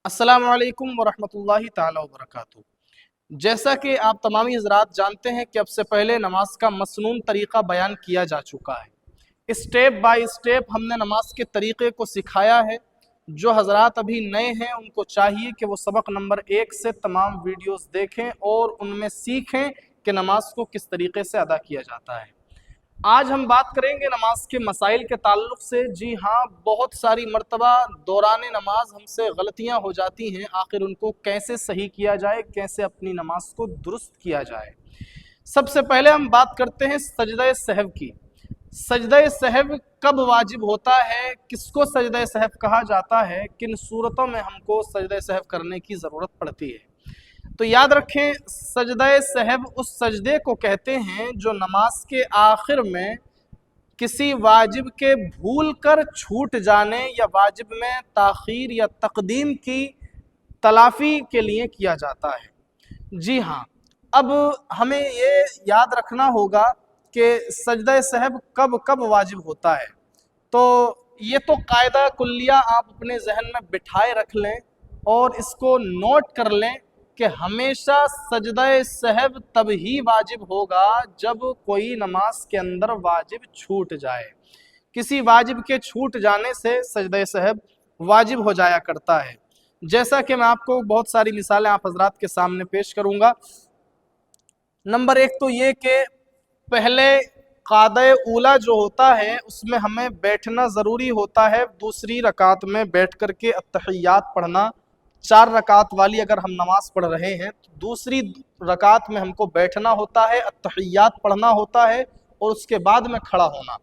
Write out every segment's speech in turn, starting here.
अस्सलाम वालेकुम वरहमतुल्लाहि ताला वबरकातुहू। जैसा कि आप तमामी हज़रात जानते हैं कि अब से पहले नमाज का मसनून तरीक़ा बयान किया जा चुका है। स्टेप बाय स्टेप हमने नमाज के तरीक़े को सिखाया है। जो हज़रात अभी नए हैं उनको चाहिए कि वो सबक नंबर 1 से तमाम वीडियोस देखें और उनमें सीखें कि नमाज को किस तरीक़े से अदा किया जाता है। आज हम बात करेंगे नमाज के मसाइल के ताल्लुक़ से। जी हाँ, बहुत सारी मर्तबा दौरान नमाज हमसे गलतियाँ हो जाती हैं, आखिर उनको कैसे सही किया जाए, कैसे अपनी नमाज को दुरुस्त किया जाए। सबसे पहले हम बात करते हैं सजदा सहव की। सजदा सहव कब वाजिब होता है, किसको सजदा सहव कहा जाता है, किन सूरतों में हमको सजदा सहव करने की ज़रूरत पड़ती है। तो याद रखें, सजदा सहव उस सजदे को कहते हैं जो नमाज के आखिर में किसी वाजिब के भूल कर छूट जाने या वाजिब में ताख़ीर या तक़दीम की तलाफ़ी के लिए किया जाता है। जी हाँ, अब हमें ये याद रखना होगा कि सजदा सहव कब कब वाजिब होता है। तो ये तो कायदा कुल्लिया आप अपने जहन में बिठाए रख लें और इसको नोट कर लें कि हमेशा सजदा सहव तब ही वाजिब होगा जब कोई नमाज के अंदर वाजिब छूट जाए। किसी वाजिब के छूट जाने से सजदा सहव वाजिब हो जाया करता है। जैसा कि मैं आपको बहुत सारी मिसालें आप हजरात के सामने पेश करूंगा। नंबर 1 तो ये कि पहले क़ादा ऊला जो होता है उसमें हमें बैठना ज़रूरी होता है। दूसरी रकात में बैठ कर के अत्तहियात पढ़ना, 4 रकात वाली अगर हम नमाज पढ़ रहे हैं तो दूसरी रकात में हमको बैठना होता है, अत्तहियात पढ़ना होता है और उसके बाद में खड़ा होना।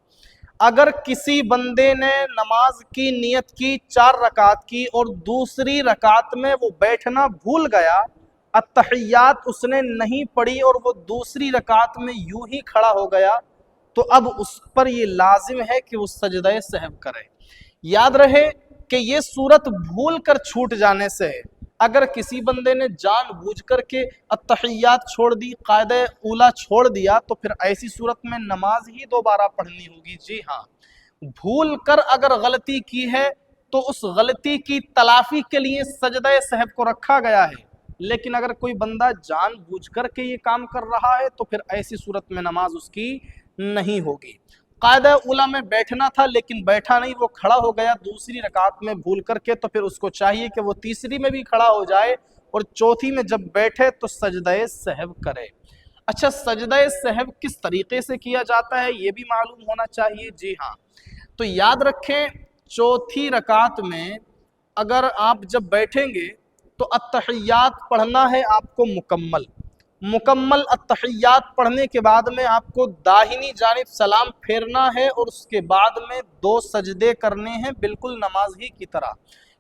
अगर किसी बंदे ने नमाज की नियत की 4 रकात की और दूसरी रकात में वो बैठना भूल गया, अत्तहियात उसने नहीं पढ़ी और वो दूसरी रकात में यूं ही खड़ा हो गया, तो अब उस पर ये लाजिम है कि वो सजदा सहव करे। याद रहे कि ये सूरत भूल कर छूट जाने से है। अगर किसी बंदे ने जानबूझ कर के अत्तहियात छोड़ दी, क़ायदा ऊला छोड़ दिया, तो फिर ऐसी सूरत में नमाज ही दोबारा पढ़नी होगी। जी हाँ, भूल कर अगर गलती की है तो उस गलती की तलाफ़ी के लिए सजदा सहव को रखा गया है। लेकिन अगर कोई बंदा जानबूझ कर के ये काम कर रहा है तो फिर ऐसी सूरत में नमाज उसकी नहीं होगी। क़ायदा ऊला में बैठना था लेकिन बैठा नहीं, वो खड़ा हो गया दूसरी रकात में भूल करके, तो फिर उसको चाहिए कि वो तीसरी में भी खड़ा हो जाए और चौथी में जब बैठे तो सजदा सहव करे। अच्छा, सजदा सहव किस तरीके से किया जाता है ये भी मालूम होना चाहिए। जी हाँ, तो याद रखें, चौथी रकात में अगर आप जब बैठेंगे तो अत्तहियात पढ़ना है आपको मुकम्मल अत्तहियात पढ़ने के बाद में आपको दाहिनी जानिब सलाम फेरना है और उसके बाद में 2 सजदे करने हैं, बिल्कुल नमाज ही की तरह।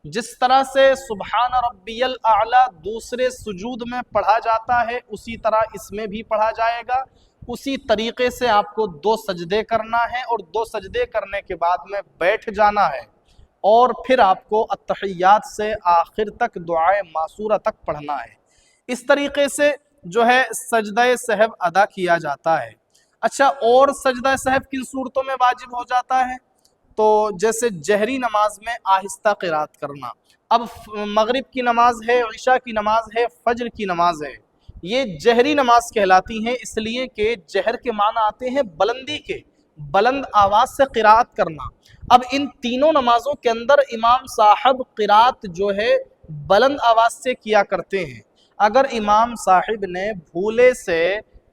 जिस तरह से सुबहान रब्बियल आला दूसरे सुजूद में पढ़ा जाता है उसी तरह इसमें भी पढ़ा जाएगा। उसी तरीके से आपको 2 सजदे करना है और 2 सजदे करने के बाद में बैठ जाना है और फिर आपको अत्तहियात से आखिर तक दुआए मासूरा तक पढ़ना है। इस तरीके से जो है सजदा सहव अदा किया जाता है। अच्छा, और सजदा सहव किन सूरतों में वाजिब हो जाता है? तो जैसे जहरी नमाज में आहिस्ता क़िरात करना। अब मगरिब की नमाज है, इशा की नमाज है, फज्र की नमाज है, ये जहरी नमाज कहलाती हैं, इसलिए कि जहर के माना आते हैं बुलंदी के, बुलंद आवाज़ से क़िरात करना। अब इन तीनों नमाज़ों के अंदर इमाम साहब क़िरात जो है बुलंद आवाज़ से किया करते हैं। अगर इमाम साहिब ने भूले से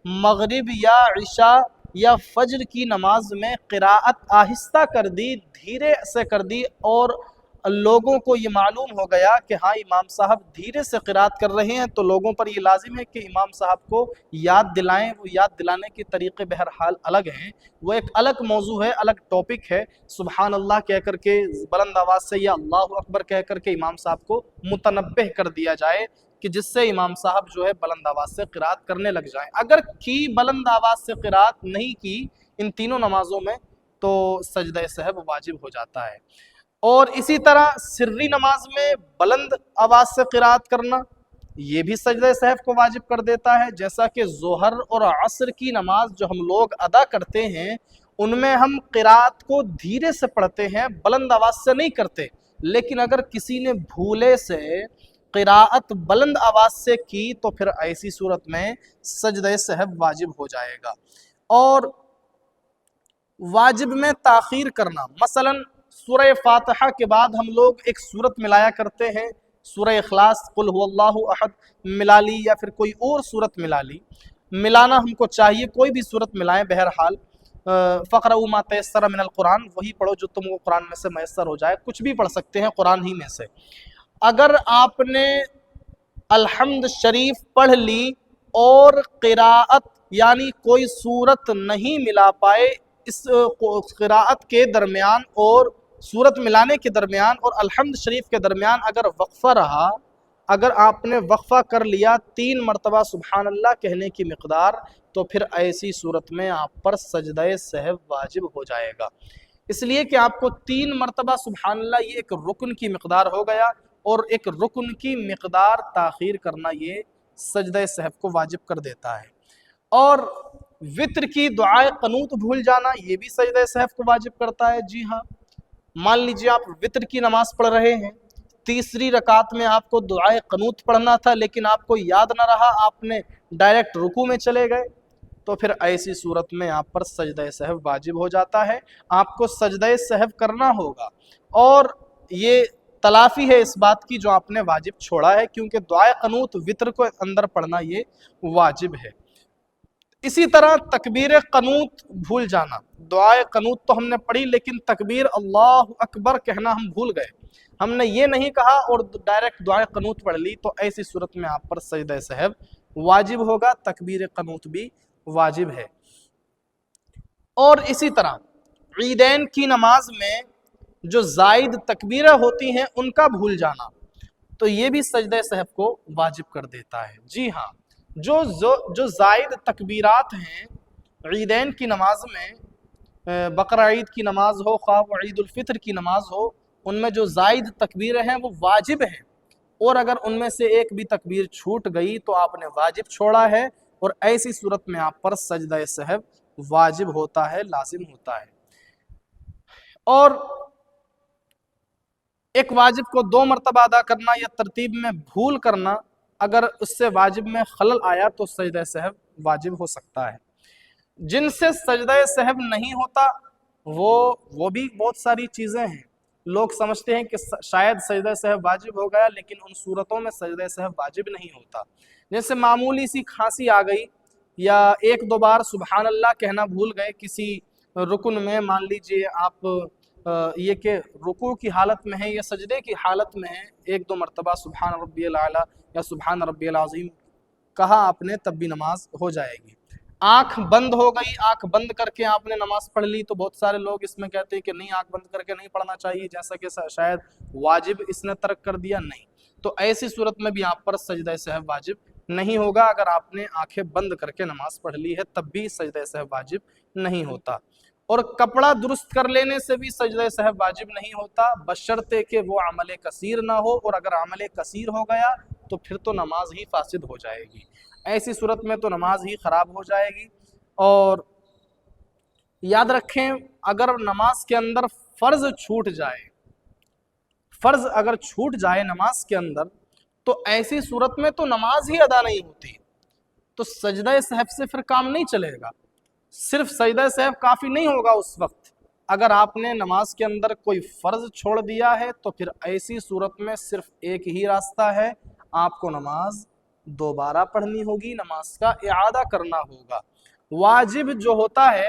मगरिब या इशा या फज्र की नमाज में क़िराअत आहिस्ता कर दी, धीरे से कर दी और लोगों को ये मालूम हो गया कि हाँ इमाम साहब धीरे से क़िराअत कर रहे हैं, तो लोगों पर ये लाजिम है कि इमाम साहब को याद दिलाएं। वो याद दिलाने के तरीक़े बहरहाल अलग हैं, वो एक अलग मौजू है, अलग टॉपिक है। सुबहान अल्लाह कह कर के बुलंद आवाज़ से या अल्लाहु अकबर कह कर के इमाम साहब को मुतनब्बिह कर दिया जाए कि जिससे इमाम साहब जो है बुलंद आवाज़ से क़िराअत करने लग जाएं। अगर की बुलंद आवाज़ से क़िराअत नहीं की इन तीनों नमाज़ों में तो सजदा सहव वाजिब हो जाता है। और इसी तरह सिर्री नमाज में बुलंद आवाज़ से क़िराअत करना ये भी सजदा सहव को वाजिब कर देता है। जैसा कि ज़ोहर और असर की नमाज जो हम लोग अदा करते हैं उनमें हम क़िराअत को धीरे से पढ़ते हैं, बुलंद आवाज़ से नहीं करते, لیکن اگر کسی نے بھولے سے قراءت بلند آواز سے کی تو پھر ایسی صورت میں سجدہ سہو واجب ہو جائے گا۔ اور واجب میں تاخیر کرنا، مثلا سورہ فاتحہ کے بعد ہم لوگ ایک صورت ملایا کرتے ہیں، سورہ اخلاص قل هو اللہ احد ملا لی یا پھر کوئی اور صورت ملا لی، ملانا ہم کو چاہیے، کوئی بھی صورت ملائیں، بہرحال فقرؤوا ما تیسر من القرآن، وہی پڑھو جو تم کو قرآن میں سے میسر ہو جائے، کچھ بھی پڑھ سکتے ہیں قرآن ہی میں سے۔ اگر آپ نے الحمد شریف پڑھ لی اور قراءت یعنی کوئی صورت نہیں ملا پائے، اس قراءت کے درمیان اور صورت ملانے کے درمیان اور الحمد شریف کے درمیان اگر وقفہ رہا، اگر آپ نے وقفہ کر لیا 3 مرتبہ سبحان اللہ کہنے کی مقدار، تو پھر ایسی صورت میں آپ پر سجدہ سہو واجب ہو جائے گا، اس لیے کہ آپ کو 3 مرتبہ سبحان اللہ یہ ایک رکن کی مقدار ہو گیا، اور ایک رکن کی مقدار تاخیر کرنا یہ سجدہ سہو کو واجب کر دیتا ہے۔ اور وتر کی دعائے قنوت بھول جانا یہ بھی سجدہ سہو کو واجب کرتا ہے۔ جی ہاں، مان لیجیے آپ وتر کی نماز پڑھ رہے ہیں، تیسری رکعت میں آپ کو دعائے قنوت پڑھنا تھا لیکن آپ کو یاد نہ رہا، آپ نے ڈائریکٹ رکوع میں چلے گئے، تو پھر ایسی صورت میں آپ پر سجدہ سہو واجب ہو جاتا ہے، آپ کو سجدہ سہو کرنا ہوگا، اور یہ تلافی ہے اس بات کی جو آپ نے واجب چھوڑا ہے، کیونکہ دعائے قنوت وتر کو اندر پڑھنا یہ واجب ہے۔ اسی طرح تکبیر قنوت بھول جانا، دعائے قنوت تو ہم نے پڑھی لیکن تکبیر اللہ اکبر کہنا ہم بھول گئے، ہم نے یہ نہیں کہا اور ڈائریکٹ دعائے قنوت پڑھ لی، تو ایسی صورت میں آپ پر سجدہ سہو واجب ہوگا، تکبیر قنوت بھی واجب ہے۔ اور اسی طرح عیدین کی نماز میں جو زائد تکبیریں ہوتی ہیں ان کا بھول جانا، تو یہ بھی سجدہ سہو کو واجب کر دیتا ہے۔ جی ہاں، جو زائد تکبیرات ہیں عیدین کی نماز میں، بقرہ عید کی نماز ہو خواہ و عید الفطر کی نماز ہو، ان میں جو زائد تکبیریں ہیں وہ واجب ہیں، اور اگر ان میں سے ایک بھی تکبیر چھوٹ گئی تو آپ نے واجب چھوڑا ہے، اور ایسی صورت میں آپ پر سجدہ سہو واجب ہوتا ہے، لازم ہوتا ہے۔ اور ایک واجب کو 2 مرتبہ ادا کرنا یا ترتیب میں بھول کرنا، اگر اس سے واجب میں خلل آیا تو سجدہ سہو واجب ہو سکتا ہے۔ جن سے سجدہ سہو نہیں ہوتا وہ بھی بہت ساری چیزیں ہیں، لوگ سمجھتے ہیں کہ شاید سجدہ سہو واجب ہو گیا، لیکن ان صورتوں میں سجدہ سہو واجب نہیں ہوتا، جیسے معمولی سی کھانسی آ گئی، یا 1-2 بار سبحان اللہ کہنا بھول گئے کسی رکن میں، مان لیجئے آپ یہ کہ رکوع کی حالت میں ہے یا سجدے کی حالت میں ہے، 1-2 مرتبہ سبحان ربی الاعلیٰ یا سبحان ربی العظیم کہا آپ نے، تب بھی نماز ہو جائے گی۔ آنکھ بند ہو گئی، آنکھ بند کر کے آپ نے نماز پڑھ لی، تو بہت سارے لوگ اس میں کہتے ہیں کہ نہیں، آنکھ بند کر کے نہیں پڑھنا چاہیے، جیسا کہ شاید واجب اس نے ترک کر دیا، نہیں، تو ایسی صورت میں بھی آپ پر سجدہ سہو واجب نہیں ہوگا، اگر آپ نے آنکھیں بند کر کے نماز پڑھ لی ہے تب بھی سجدہ سہو واجب نہیں ہوتا۔ اور کپڑا درست کر لینے سے بھی سجدہ سہو واجب نہیں ہوتا، بشرطے کہ وہ عمل کثیر نہ ہو، اور اگر عمل کثیر ہو گیا تو پھر تو نماز ہی فاسد ہو جائے گی، ایسی صورت میں تو نماز ہی خراب ہو جائے گی۔ اور یاد رکھیں، اگر نماز کے اندر فرض چھوٹ جائے، فرض اگر چھوٹ جائے نماز کے اندر، تو ایسی صورت میں تو نماز ہی ادا نہیں ہوتی، تو سجدہ سہو سے پھر کام نہیں چلے گا، صرف سجدہ سہو کافی نہیں ہوگا اس وقت، اگر آپ نے نماز کے اندر کوئی فرض چھوڑ دیا ہے تو پھر ایسی صورت میں صرف ایک ہی راستہ ہے، آپ کو نماز دوبارہ پڑھنی ہوگی، نماز کا اعادہ کرنا ہوگا۔ واجب جو ہوتا ہے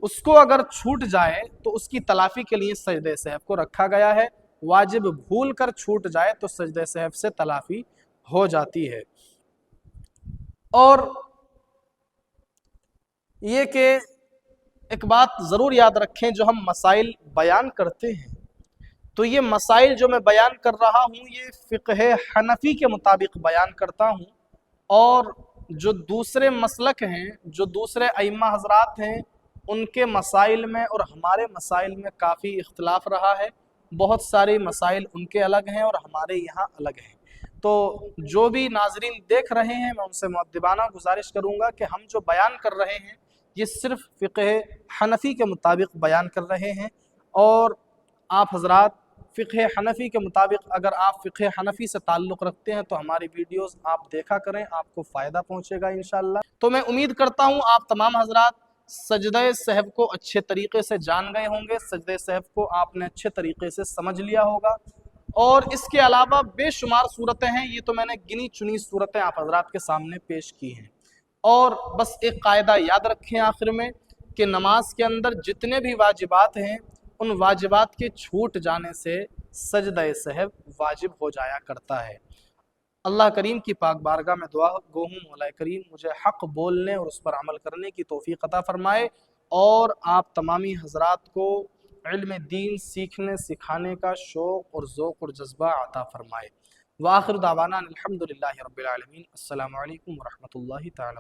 اس کو اگر چھوٹ جائے تو اس کی تلافی کے لیے سجدہ سہو کو رکھا گیا ہے، واجب بھول کر چھوٹ جائے تو سجدہ سہو سے تلافی ہو جاتی ہے۔ اور یہ کہ ایک بات ضرور یاد رکھیں، جو ہم مسائل بیان کرتے ہیں تو یہ مسائل جو میں بیان کر رہا ہوں یہ فقہ حنفی کے مطابق بیان کرتا ہوں، اور جو دوسرے مسلک ہیں، جو دوسرے ائمہ حضرات ہیں، ان کے مسائل میں اور ہمارے مسائل میں کافی اختلاف رہا ہے، بہت سارے مسائل ان کے الگ ہیں اور ہمارے یہاں الگ ہیں، تو جو بھی ناظرین دیکھ رہے ہیں میں ان سے مؤدبانہ گزارش کروں گا کہ ہم جو بیان کر رہے ہیں یہ صرف فقہ حنفی کے مطابق بیان کر رہے ہیں، اور آپ حضرات फ़िक़्ह हनफ़ी के मुताबिक अगर आप फ़िक़्ह हनफ़ी से ताल्लुक़ रखते हैं तो हमारी वीडियोस आप देखा करें, आपको फ़ायदा पहुँचेगा इंशाअल्लाह। तो मैं उम्मीद करता हूँ आप तमाम हज़रात सजदे सहव को अच्छे तरीक़े से जान गए होंगे, सजदे सहव को आपने अच्छे तरीक़े से समझ लिया होगा। और इसके अलावा बेशुमार सूरतें हैं, ये तो मैंने गिनी चुनी सूरतें आप हज़रात के सामने पेश की हैं। और बस एक कायदा याद रखें आखिर में कि नमाज के अंदर जितने भी वाजिबात हैं उन वाजिबात के छूट जाने से सजदा सहव वाजिब हो जाया करता है। अल्लाह करीम की पाक बारगाह में दुआ गो हूँ मौला करीम मुझे हक़ बोलने और उस पर अमल करने की तौफ़ीक़ अता फ़रमाए और आप तमामी हज़रात को इल्म दीन सीखने सिखाने का शौक़ और ज़ौक़ और जज्बा अता फ़रमाए। व आखिर दावाना अनिल हम्दुलिल्लाहि रब्बिल आलमीन। अस्सलामु अलैकुम व रहमतुल्लाहि तआला।